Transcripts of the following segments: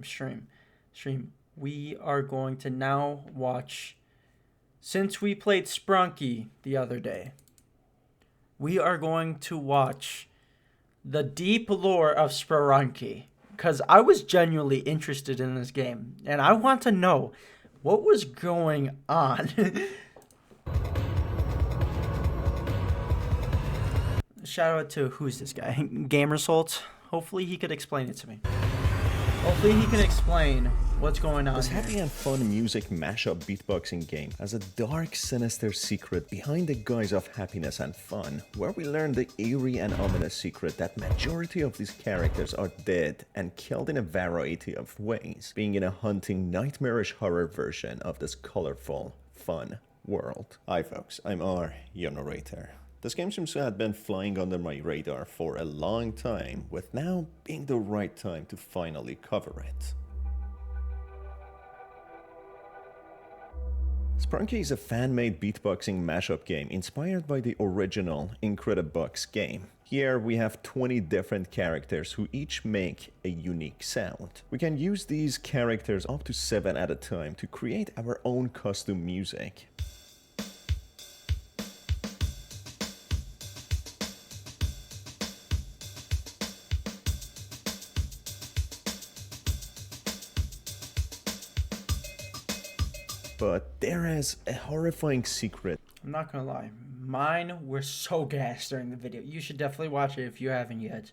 stream. We are going to now watch. Since we played Sprunky the other day, we are going to watch the deep lore of Sprunky. Because I was genuinely interested in this game, and I want to know what was going on. Shout out to who's this guy? Gamersault. Hopefully he could explain it to me. Hopefully he can explain what's going on This here. happy and fun music mashup beatboxing game has a dark, sinister secret behind the guise of happiness and fun, where we learn the eerie and ominous secret that majority of these characters are dead and killed in a variety of ways, being in a haunting, nightmarish horror version of this colorful, fun world. Hi folks, I'm R, your narrator. This game seems to have been flying under my radar for a long time, with now being the right time to finally cover it. Sprunky is a fan-made beatboxing mashup game inspired by the original Incredibox game. Here we have 20 different characters who each make a unique sound. We can use these characters up to 7 at a time to create our own custom music. But there is a horrifying secret. I'm not gonna lie, mine were so gassed during the video. You should definitely watch it if you haven't yet.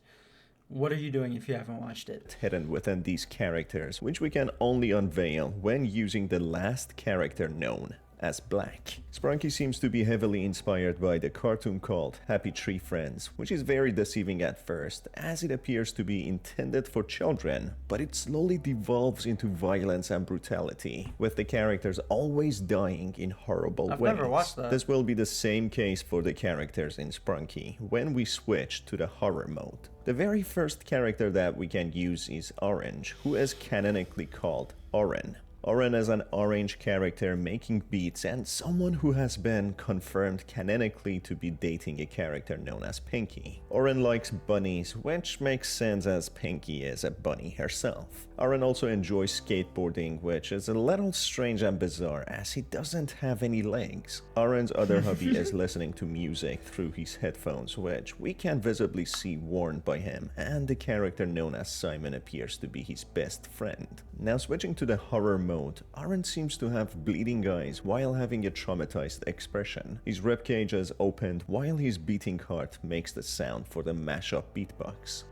What are you doing if you haven't watched it? Hidden within these characters, which we can only unveil when using the last character known as Black. Sprunky seems to be heavily inspired by the cartoon called Happy Tree Friends, which is very deceiving at first, as it appears to be intended for children, but it slowly devolves into violence and brutality, with the characters always dying in horrible I've ways. never watched that. This will be the same case for the characters in Sprunky when we switch to the horror mode. The very first character that we can use is Orange, who is canonically called Oren. Oren is an orange character making beats and someone who has been confirmed canonically to be dating a character known as Pinky. Oren likes bunnies, which makes sense as Pinky is a bunny herself. Oren also enjoys skateboarding, which is a little strange and bizarre as he doesn't have any legs. Oren's other hobby is listening to music through his headphones, which we can visibly see worn by him, and the character known as Simon appears to be his best friend. Now switching to the horror mode, Oren seems to have bleeding eyes while having a traumatized expression. His ribcage is opened while his beating heart makes the sound for the mashup beatbox.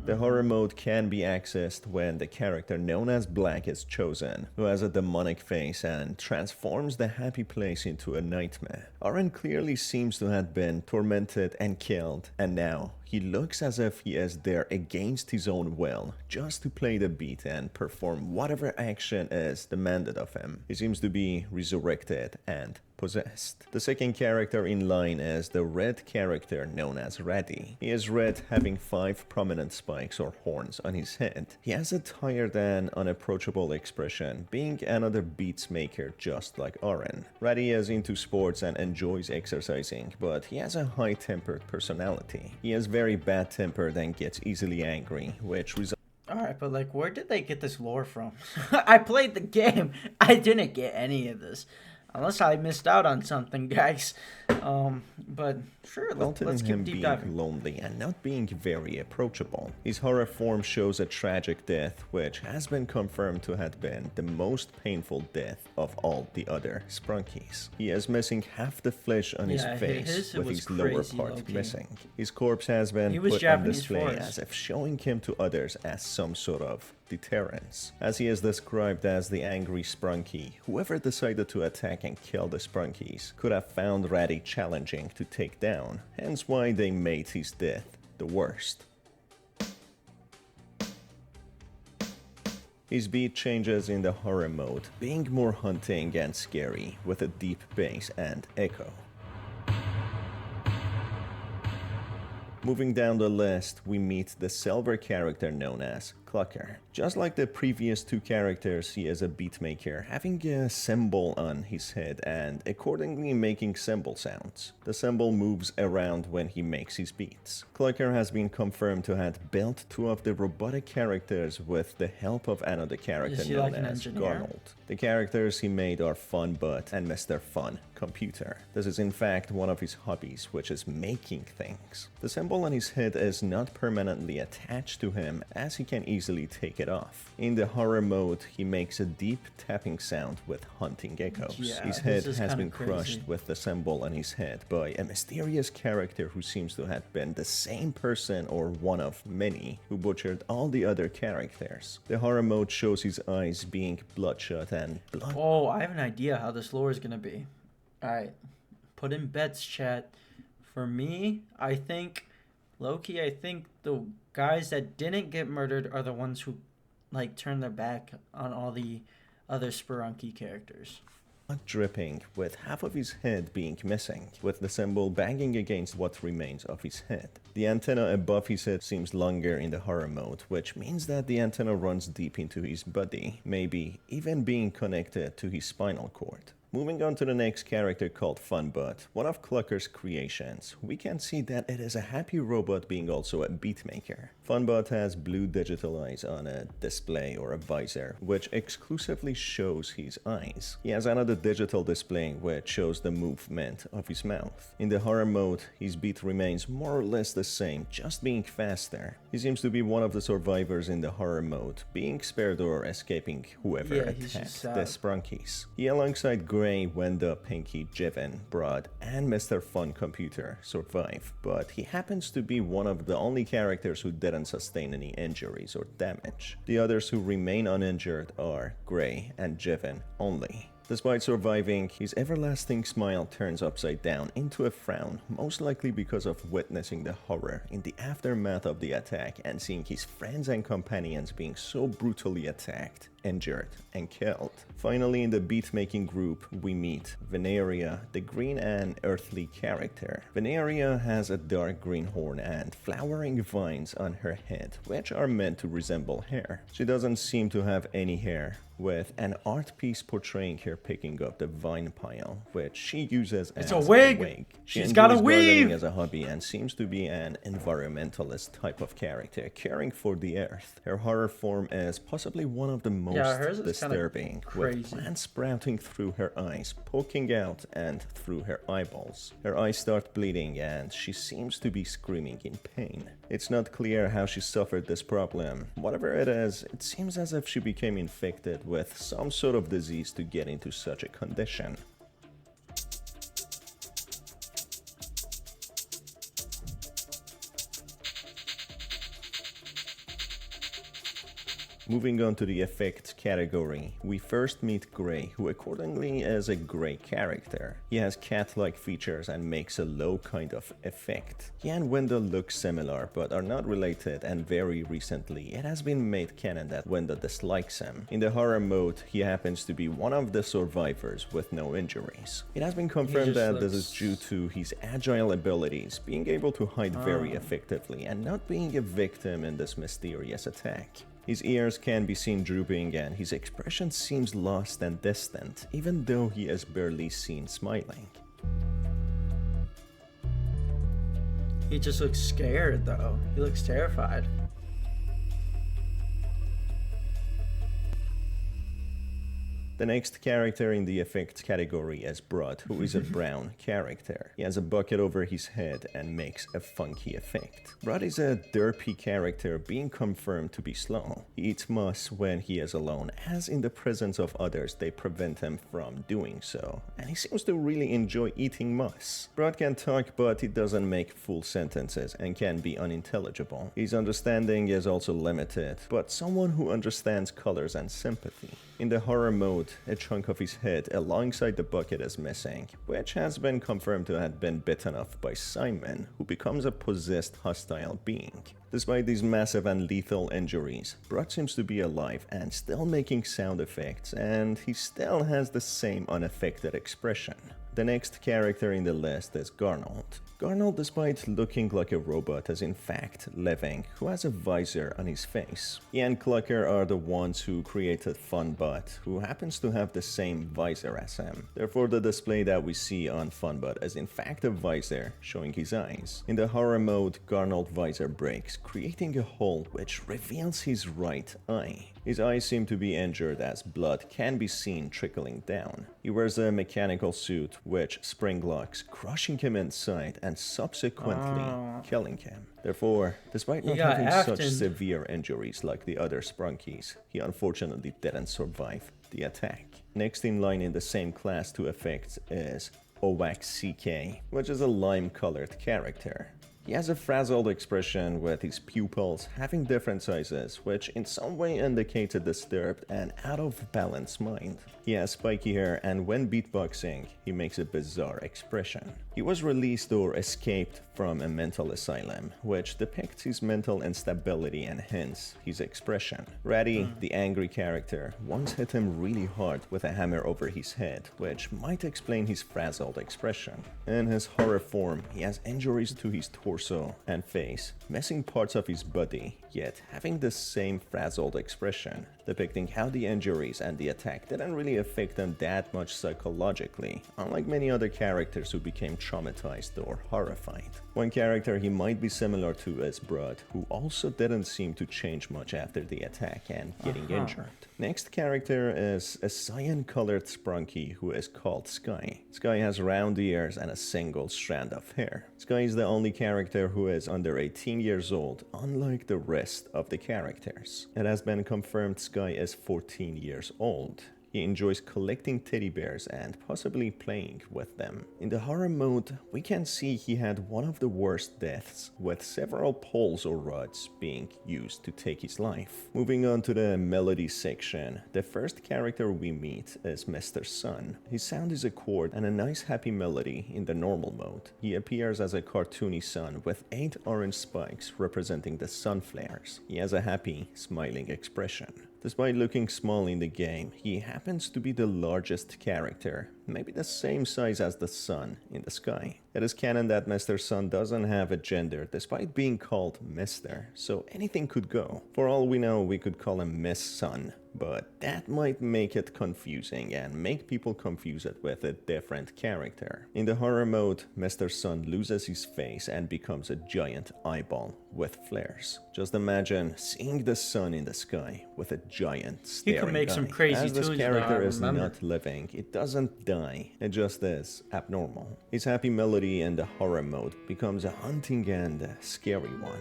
The horror mode can be accessed when the character known as Black is chosen, who has a demonic face and transforms the happy place into a nightmare. Oren clearly seems to have been tormented and killed, and now he looks as if he is there against his own will, just to play the beat and perform whatever action is demanded of him. He seems to be resurrected and possessed. The second character in line is the red character known as Raddy. He is red, having 5 prominent spikes or horns on his head. He has a tired and unapproachable expression, being another beats maker just like Oren. Raddy is into sports and enjoys exercising, but he has a high-tempered personality. He is very bad-tempered and gets easily angry, which results. Alright, but like, where did they get this lore from? I played the game. I didn't get any of this. Unless I missed out on something, guys. But sure, let's keep deep diving. Being lonely and not being very approachable. His horror form shows a tragic death, which has been confirmed to have been the most painful death of all the other Sprunkies. He is missing half the flesh on his face, with his lower part missing. His corpse has been put on display as if showing him to others as some sort of deterrence. As he is described as the angry Sprunky, whoever decided to attack and kill the Sprunkies could have found Raddy challenging to take down, hence why they made his death the worst. His beat changes in the horror mode, being more haunting and scary with a deep bass and echo. Moving down the list, we meet the silver character known as Clucker. Just like the previous two characters, he is a beatmaker, having a cymbal on his head and accordingly making cymbal sounds. The cymbal moves around when he makes his beats. Clucker has been confirmed to have built two of the robotic characters with the help of another character known as Garnold. The characters he made are Funbutt and Mr. Fun Computer. This is in fact one of his hobbies, which is making things. The symbol on his head is not permanently attached to him, as he can easily take it off. In the horror mode, he makes a deep tapping sound with hunting echoes. Yeah, his head this is has been crazy. crushed with the symbol on his head by a mysterious character who seems to have been the same person or one of many who butchered all the other characters. The horror mode shows his eyes being bloodshot and blood. Oh, I have an idea how this lore is gonna be. Alright. Put in bets, chat. For me, I think Loki, I think the guys that didn't get murdered are the ones who like turned their back on all the other Sprunki characters. Dripping, with half of his head being missing, with the symbol banging against what remains of his head. The antenna above his head seems longer in the horror mode, which means that the antenna runs deep into his body, maybe even being connected to his spinal cord. Moving on to the next character called Funbutt, one of Clucker's creations, we can see that it is a happy robot being also a beatmaker. Funbutt has blue digital eyes on a display or a visor, which exclusively shows his eyes. He has another digital display which shows the movement of his mouth. In the horror mode, his beat remains more or less the same, just being faster. He seems to be one of the survivors in the horror mode, being spared or escaping whoever attacked the Sprunkies. He, alongside Gray, Wenda, Pinky, Jivin, Broad, and Mr. Fun Computer survive, but he happens to be one of the only characters who didn't sustain any injuries or damage. The others who remain uninjured are Gray and Jivin only. Despite surviving, his everlasting smile turns upside down into a frown, most likely because of witnessing the horror in the aftermath of the attack and seeing his friends and companions being so brutally attacked, injured, and killed. Finally, in the beat-making group, we meet Veneria, the green and earthly character. Veneria has a dark green horn and flowering vines on her head, which are meant to resemble hair. She doesn't seem to have any hair, with an art piece portraying her picking up the vine pile, which she uses as a wig! She's got a enjoys weave! gardening as a hobby and seems to be an environmentalist type of character, caring for the earth. Her horror form is possibly one of the most hers is disturbing, crazy. with plants sprouting through her eyes, poking out and through her eyeballs. Her eyes start bleeding and she seems to be screaming in pain. It's not clear how she suffered this problem. Whatever it is, it seems as if she became infected with some sort of disease to get into such a condition. Moving on to the effects category, we first meet Gray, who accordingly is a Gray character. He has cat-like features and makes a low kind of effect. He and Wenda look similar, but are not related, and very recently it has been made canon that Wenda dislikes him. In the horror mode, he happens to be one of the survivors with no injuries. It has been confirmed that this is due to his agile abilities, being able to hide very effectively, and not being a victim in this mysterious attack. His ears can be seen drooping and his expression seems lost and distant, even though he is barely seen smiling. He just looks scared though. He looks terrified. The next character in the effects category is Broad, who is a brown character. He has a bucket over his head and makes a funky effect. Broad is a derpy character, being confirmed to be slow. He eats moss when he is alone, as in the presence of others they prevent him from doing so, and he seems to really enjoy eating moss. Broad can talk, but he doesn't make full sentences and can be unintelligible. His understanding is also limited, but someone who understands colors and sympathy. In the horror mode, a chunk of his head alongside the bucket is missing, which has been confirmed to have been bitten off by Simon, who becomes a possessed hostile being. Despite these massive and lethal injuries, Broad seems to be alive and still making sound effects, and he still has the same unaffected expression. The next character in the list is Garnold. Garnold, despite looking like a robot, is in fact living, who has a visor on his face. He and Clucker are the ones who created Funbot, who happens to have the same visor as him. Therefore, the display that we see on Funbot is in fact a visor showing his eyes. In the horror mode, Garnold visor breaks, creating a hole which reveals his right eye. His eyes seem to be injured as blood can be seen trickling down. He wears a mechanical suit which spring locks, crushing him inside and subsequently killing him. Therefore, despite not having such severe injuries like the other Sprunkies, he unfortunately didn't survive the attack. Next in line in the same class 2 effects is Owak CK, which is a lime-colored character. He has a frazzled expression with his pupils having different sizes, which in some way indicates a disturbed and out-of-balance mind. He has spiky hair, and when beatboxing, he makes a bizarre expression. He was released or escaped from a mental asylum, which depicts his mental instability and hence his expression. Ratty, the angry character, once hit him really hard with a hammer over his head, which might explain his frazzled expression. In his horror form, he has injuries to his torso and face, missing parts of his body, yet having the same frazzled expression, depicting how the injuries and the attack didn't really affect him that much psychologically, unlike many other characters who became traumatized or horrified. One character he might be similar to is Brud, who also didn't seem to change much after the attack and getting injured. Next character is a cyan-colored Sprunky who is called Sky. Sky has round ears and a single strand of hair. Sky is the only character who is under 18 years old, unlike the rest of the characters. It has been confirmed Sky is 14 years old. He enjoys collecting teddy bears and possibly playing with them. In the horror mode, we can see he had one of the worst deaths, with several poles or rods being used to take his life. Moving on to the melody section, the first character we meet is Mr. Sun. His sound is a chord and a nice happy melody in the normal mode. He appears as a cartoony sun with 8 orange spikes representing the sun flares. He has a happy, smiling expression. Despite looking small in the game, he happens to be the largest character, maybe the same size as the sun in the sky. It is canon that Mr. Sun doesn't have a gender despite being called Mr., so anything could go. For all we know, we could call him Miss Sun, but that might make it confusing and make people confuse it with a different character. In the horror mode, Mr. Sun loses his face and becomes a giant eyeball with flares. Just imagine seeing the sun in the sky with a giant staring eye. You can make some crazy As this tunes character though, is not living, it doesn't die, it just is abnormal. His happy melody in the horror mode becomes a haunting and a scary one.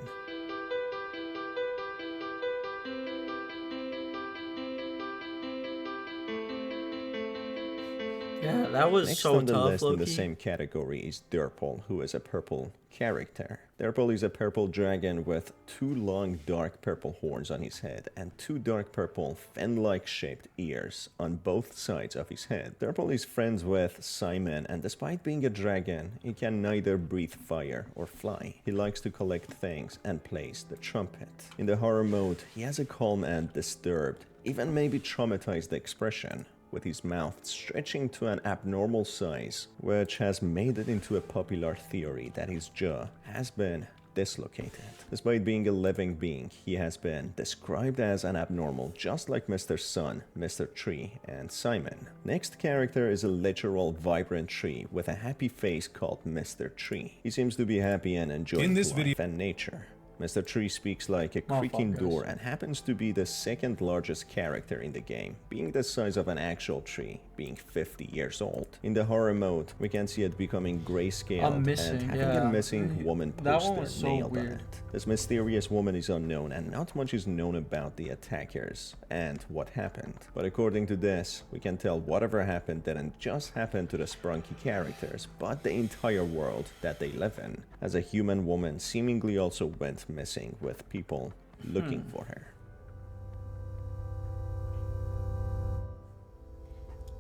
Yeah, that was Next so on the tough, list in Loki. the same category is Derpal, who is a purple character. Derpal is a purple dragon with 2 long dark purple horns on his head and 2 dark purple fin-like shaped ears on both sides of his head. Derpal is friends with Simon, and despite being a dragon, he can neither breathe fire or fly. He likes to collect things and plays the trumpet. In the horror mode, he has a calm and disturbed, even maybe traumatized expression, with his mouth stretching to an abnormal size, which has made it into a popular theory that his jaw has been dislocated. Despite being a living being, he has been described as an abnormal, just like Mr. Sun, Mr. Tree, and Simon. Next character is a literal vibrant tree with a happy face called Mr. Tree. He seems to be happy and enjoying life and nature. Mr. Tree speaks like a creaking door and happens to be the second largest character in the game, being the size of an actual tree, being 50 years old. In the horror mode, we can see it becoming grayscaled and having a missing woman poster nailed on it. This mysterious woman is unknown and not much is known about the attackers and what happened. But according to this, we can tell whatever happened didn't just happen to the Sprunky characters, but the entire world that they live in, as a human woman seemingly also went missing with people looking for her.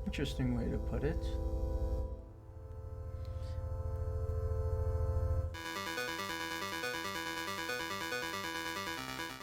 Interesting way to put it.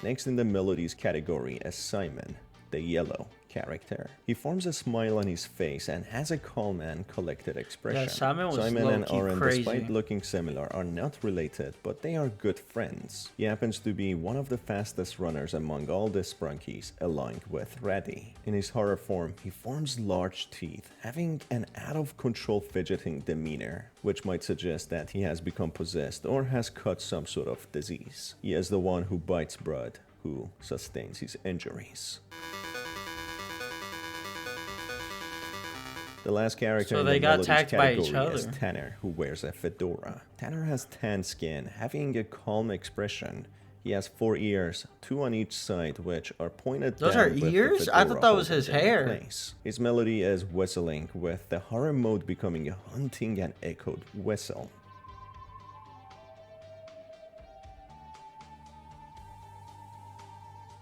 Next in the melodies category is Simon, the yellow character. He forms a smile on his face and has a calm and collected expression. Yeah, Simon was and low-key Oren, crazy. despite looking similar, are not related, but they are good friends. He happens to be one of the fastest runners among all the Sprunkies, along with Reddy. In his horror form, he forms large teeth, having an out-of-control fidgeting demeanor, which might suggest that he has become possessed or has caught some sort of disease. He is the one who bites blood, who sustains his injuries. The last character So in they the got melodies tagged by each category is other. Tanner, who wears a fedora. Tanner has tan skin, having a calm expression. He has 4 ears, 2 on each side, which are pointed Those down are with the ears? I thought fedora that was holding his them in hair. place. His melody is whistling, with the horror mode becoming a haunting and echoed whistle.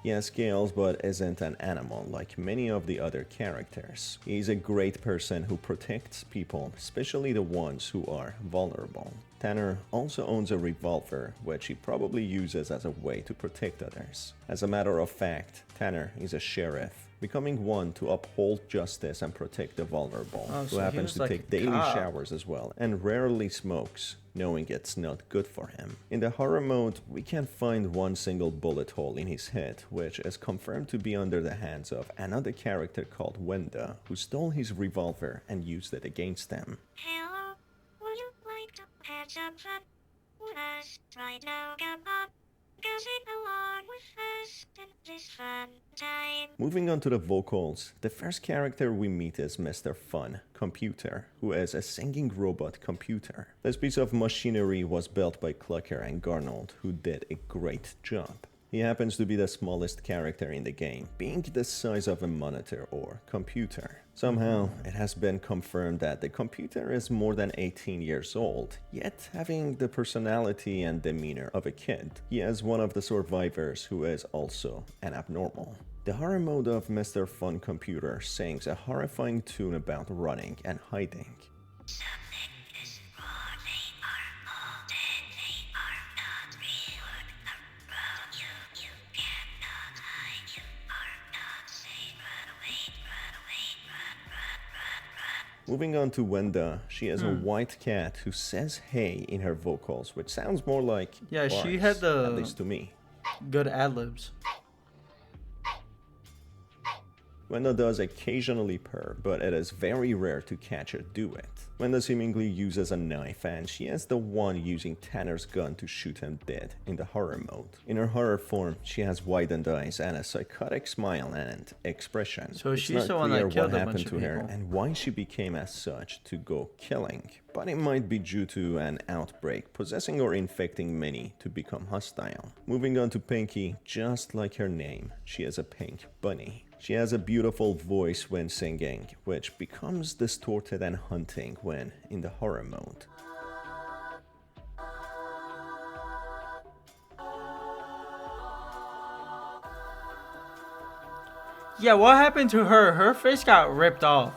He has scales but isn't an animal like many of the other characters. He's a great person who protects people, especially the ones who are vulnerable. Tanner also owns a revolver, which he probably uses as a way to protect others. As a matter of fact, Tanner is a sheriff, becoming one to uphold justice and protect the vulnerable, Oh, who so he happens was to like take a daily cop. showers as well, and rarely smokes, knowing it's not good for him. In the horror mode, we can find one single bullet hole in his head, which is confirmed to be under the hands of another character called Wenda, who stole his revolver and used it against him. Hello, would you like to have some fun with us right now? Come on, go sing along with us in this fun time. Moving on to the vocals, the first character we meet is Mr. Fun, Computer, who is a singing robot computer. This piece of machinery was built by Clucker and Garnold, who did a great job. He happens to be the smallest character in the game, being the size of a monitor or computer. Somehow, it has been confirmed that the computer is more than 18 years old, yet having the personality and demeanor of a kid. He is one of the survivors who is also an abnormal. The horror mode of Mr. Fun Computer sings a horrifying tune about running and hiding. Something is wrong, they are old and they are not real. Run, you cannot hide, you are not safe. Run away, run. Moving on to Wenda, she is a white cat who says hey in her vocals, which sounds more like Yeah, she barks, had the- at least to me. Good ad-libs. Wenda does occasionally purr, but it is very rare to catch her do it. Wenda seemingly uses a knife, and she is the one using Tanner's gun to shoot him dead in the horror mode. In her horror form, she has widened eyes and a psychotic smile and expression. So It's she's not the one that clear killed what a bunch happened of to her people. and why she became as such to go killing, but it might be due to an outbreak, possessing or infecting many to become hostile. Moving on to Pinky, just like her name, she is a pink bunny. She has a beautiful voice when singing, which becomes distorted and haunting when in the horror mode. Yeah, what happened to her? Her face got ripped off.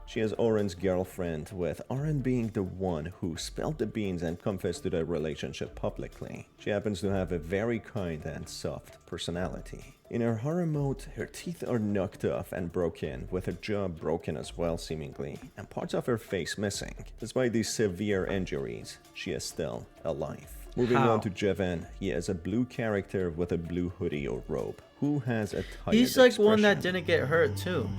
She is Oren's girlfriend, with Oren being the one who spilled the beans and confessed to their relationship publicly. She happens to have a very kind and soft personality. In her horror mode, her teeth are knocked off and broken, with her jaw broken as well seemingly, and parts of her face missing. Despite these severe injuries, she is still alive. Moving How? on to Jevan, he is a blue character with a blue hoodie or robe, who has a tired He's like one that expression. didn't get hurt too.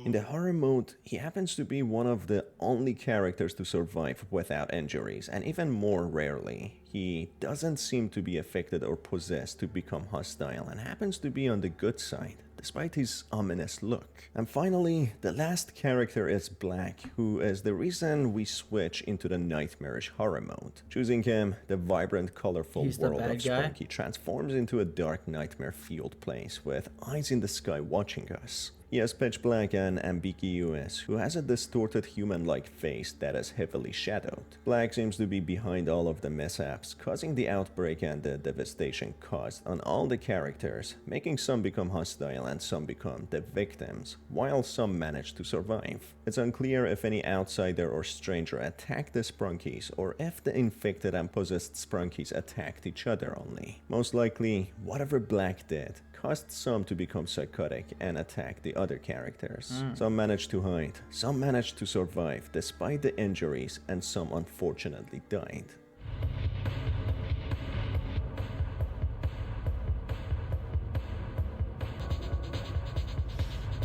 In the horror mode, he happens to be one of the only characters to survive without injuries, and even more rarely, he doesn't seem to be affected or possessed to become hostile and happens to be on the good side, despite his ominous look. And finally, the last character is Black, who is the reason we switch into the nightmarish horror mode. Choosing him, the vibrant, colorful He's the world of bad guy? Sprunki transforms into a dark nightmare-fueled place with eyes in the sky watching us. He has pitch black and ambiguous, who has a distorted human-like face that is heavily shadowed. Black seems to be behind all of the mishaps, causing the outbreak and the devastation caused on all the characters, making some become hostile and some become the victims, while some manage to survive. It's unclear if any outsider or stranger attacked the Sprunkies, or if the infected and possessed Sprunkies attacked each other only. Most likely, whatever Black did caused some to become psychotic and attack the other characters. Some managed to hide, some managed to survive despite the injuries, and some unfortunately died.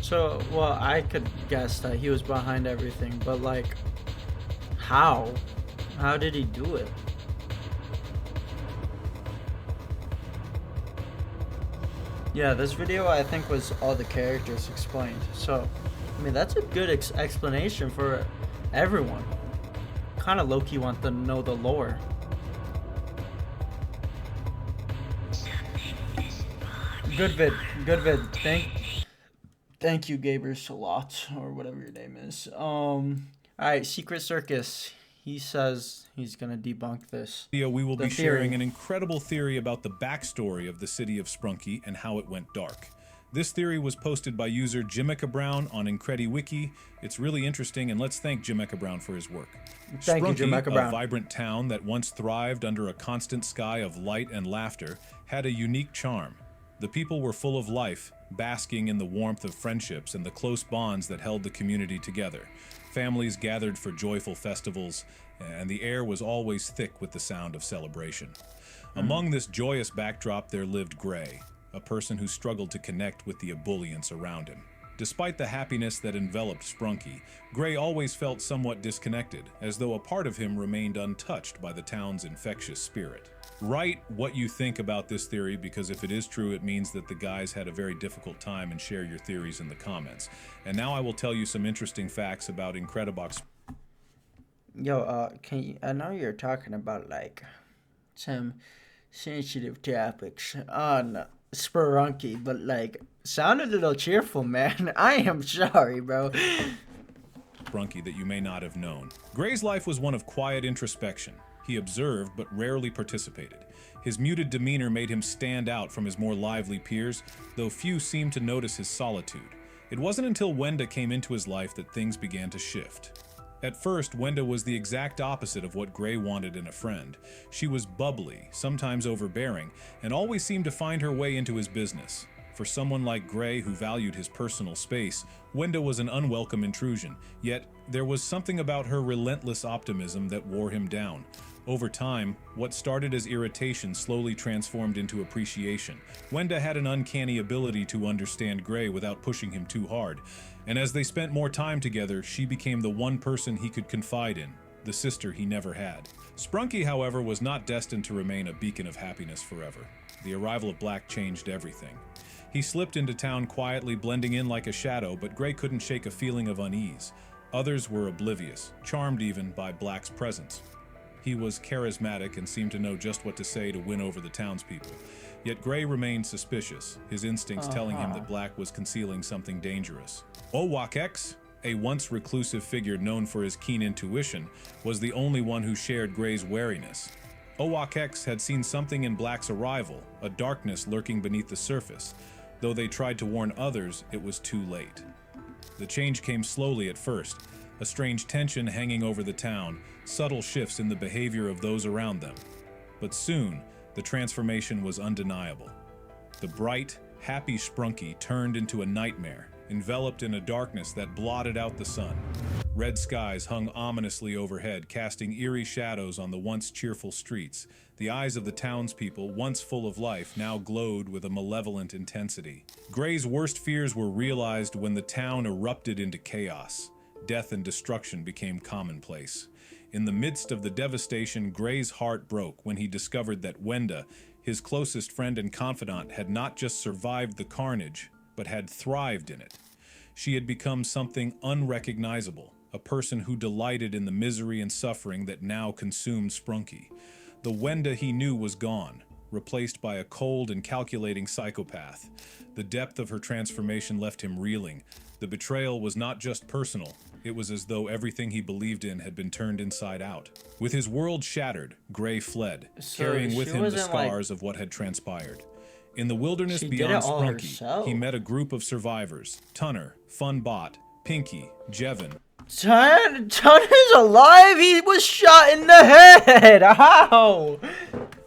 So, well, I could guess that he was behind everything, but like, how? How did he do it? Yeah, this video I think was all the characters explained. So, I mean, that's a good explanation for everyone. Kind of low-key want to know the lore. Good vid, good vid. Thank you, Gabers, a lot, or whatever your name is. All right, Secret Circus. He says he's gonna debunk this. We will The be theory. sharing an incredible theory about the backstory of the city of Sprunki and how it went dark. This theory was posted by user Jimeka Brown on IncrediWiki. It's really interesting, and let's thank Jimeka Brown for his work. Thank you, Sprunki, Jimeka Brown. a vibrant town that once thrived under a constant sky of light and laughter, had a unique charm. The people were full of life, basking in the warmth of friendships and the close bonds that held the community together. Families gathered for joyful festivals, and the air was always thick with the sound of celebration. Among this joyous backdrop there lived Gray, a person who struggled to connect with the ebullience around him. Despite the happiness that enveloped Sprunki, Gray always felt somewhat disconnected, as though a part of him remained untouched by the town's infectious spirit. Write what you think about this theory, because if it is true, it means that the guys had a very difficult time, and share your theories in the comments. And now I will tell you some interesting facts about Incredibox. Yo, I know you're talking about like some sensitive topics on Sprunki, but like, sound a little cheerful, man. I am sorry, bro. Sprunki that you may not have known. Gray's life was one of quiet introspection. He observed but rarely participated. His muted demeanor made him stand out from his more lively peers, though few seemed to notice his solitude. It wasn't until Wenda came into his life that things began to shift. At first, Wenda was the exact opposite of what Gray wanted in a friend. She was bubbly, sometimes overbearing, and always seemed to find her way into his business. For someone like Gray, who valued his personal space, Wenda was an unwelcome intrusion, yet there was something about her relentless optimism that wore him down. Over time, what started as irritation slowly transformed into appreciation. Wenda had an uncanny ability to understand Gray without pushing him too hard, and as they spent more time together, she became the one person he could confide in, the sister he never had. Sprunki, however, was not destined to remain a beacon of happiness forever. The arrival of Black changed everything. He slipped into town quietly, blending in like a shadow, but Gray couldn't shake a feeling of unease. Others were oblivious, charmed even by Black's presence. He was charismatic and seemed to know just what to say to win over the townspeople. Yet Gray remained suspicious, his instincts telling him that Black was concealing something dangerous. Owak, a once reclusive figure known for his keen intuition, was the only one who shared Gray's wariness. Owak had seen something in Black's arrival, a darkness lurking beneath the surface. Though they tried to warn others, it was too late. The change came slowly at first, a strange tension hanging over the town, subtle shifts in the behavior of those around them. But soon, the transformation was undeniable. The bright, happy Sprunki turned into a nightmare, enveloped in a darkness that blotted out the sun. Red skies hung ominously overhead, casting eerie shadows on the once cheerful streets. The eyes of the townspeople, once full of life, now glowed with a malevolent intensity. Gray's worst fears were realized when the town erupted into chaos. Death and destruction became commonplace. In the midst of the devastation, Gray's heart broke when he discovered that Wenda, his closest friend and confidant, had not just survived the carnage, but had thrived in it. She had become something unrecognizable, a person who delighted in the misery and suffering that now consumed Sprunki. The Wenda he knew was gone, replaced by a cold and calculating psychopath. The depth of her transformation left him reeling. The betrayal was not just personal, it was as though everything he believed in had been turned inside out. With his world shattered, Gray fled, carrying with him the scars of what had transpired. In the wilderness beyond Sprunki, he met a group of survivors: Tunner, Funbot, Pinky, Jevin. Tunner's alive? He was shot in the head! How?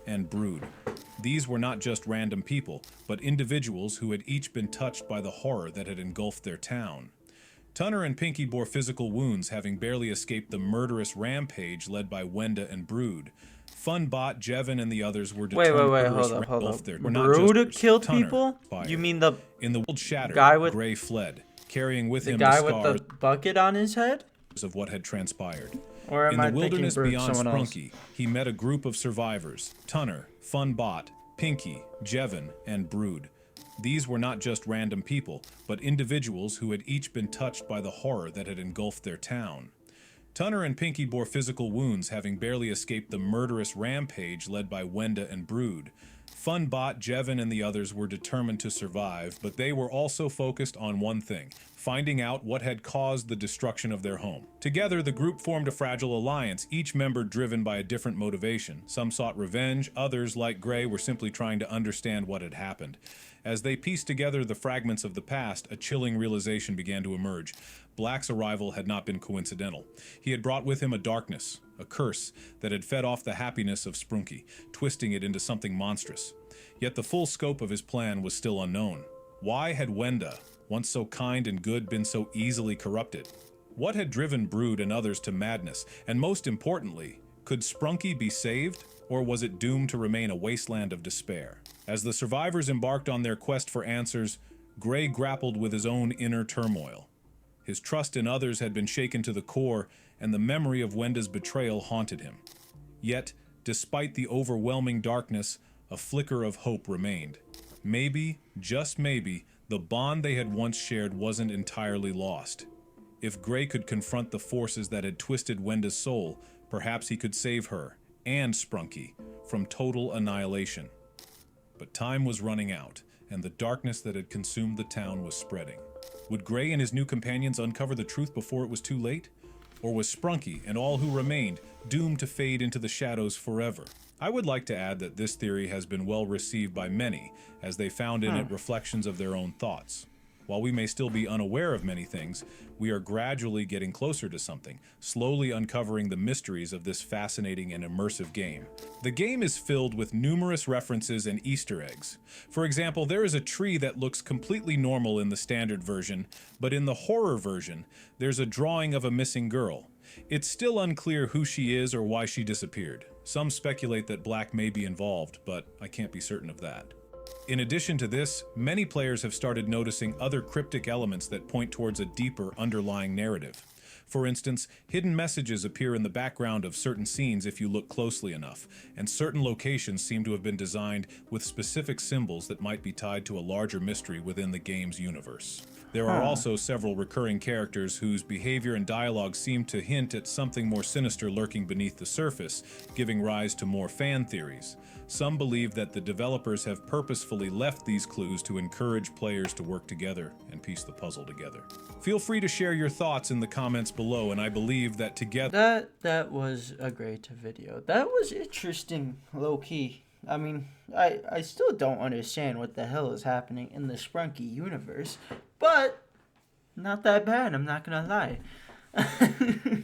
And Brood. These were not just random people, but individuals who had each been touched by the horror that had engulfed their town. Tunner and Pinky bore physical wounds, having barely escaped the murderous rampage led by Wenda and Brood. Funbot, Jevin, and the others were determined Wait, hold up. Brood killed people? You mean the in the world shattered, guy with Gray fled, carrying with him the scars with the bucket on his head of what had transpired. Or am in the wilderness beyond Sprunki, he met a group of survivors: Tunner, Funbot, Pinky, Jevin, and Brood. These were not just random people, but individuals who had each been touched by the horror that had engulfed their town. Tunner and Pinky bore physical wounds, having barely escaped the murderous rampage led by Wenda and Brood. Funbot, Jevin, and the others were determined to survive, but they were also focused on one thing: finding out what had caused the destruction of their home. Together, the group formed a fragile alliance, each member driven by a different motivation. Some sought revenge, others, like Gray, were simply trying to understand what had happened. As they pieced together the fragments of the past, a chilling realization began to emerge. Black's arrival had not been coincidental. He had brought with him a darkness, a curse, that had fed off the happiness of Sprunki, twisting it into something monstrous. Yet the full scope of his plan was still unknown. Why had Wenda, once so kind and good, been so easily corrupted? What had driven Brood and others to madness? And most importantly, could Sprunki be saved, or was it doomed to remain a wasteland of despair? As the survivors embarked on their quest for answers, Gray grappled with his own inner turmoil. His trust in others had been shaken to the core, and the memory of Wenda's betrayal haunted him. Yet, despite the overwhelming darkness, a flicker of hope remained. Maybe, just maybe, the bond they had once shared wasn't entirely lost. If Gray could confront the forces that had twisted Wenda's soul, perhaps he could save her, and Sprunki, from total annihilation. But time was running out, and the darkness that had consumed the town was spreading. Would Gray and his new companions uncover the truth before it was too late? Or was Sprunki and all who remained doomed to fade into the shadows forever? I would like to add that this theory has been well received by many, as they found in it reflections of their own thoughts. While we may still be unaware of many things, we are gradually getting closer to something, slowly uncovering the mysteries of this fascinating and immersive game. The game is filled with numerous references and Easter eggs. For example, there is a tree that looks completely normal in the standard version, but in the horror version, there's a drawing of a missing girl. It's still unclear who she is or why she disappeared. Some speculate that Black may be involved, but I can't be certain of that. In addition to this, many players have started noticing other cryptic elements that point towards a deeper underlying narrative. For instance, hidden messages appear in the background of certain scenes if you look closely enough, and certain locations seem to have been designed with specific symbols that might be tied to a larger mystery within the game's universe. There are also several recurring characters whose behavior and dialogue seem to hint at something more sinister lurking beneath the surface, giving rise to more fan theories. Some believe that the developers have purposefully left these clues to encourage players to work together and piece the puzzle together. Feel free to share your thoughts in the comments below, and I believe that together... That was a great video. That was interesting, low-key. I mean, I still don't understand what the hell is happening in the Sprunki universe, but not that bad, I'm not gonna lie.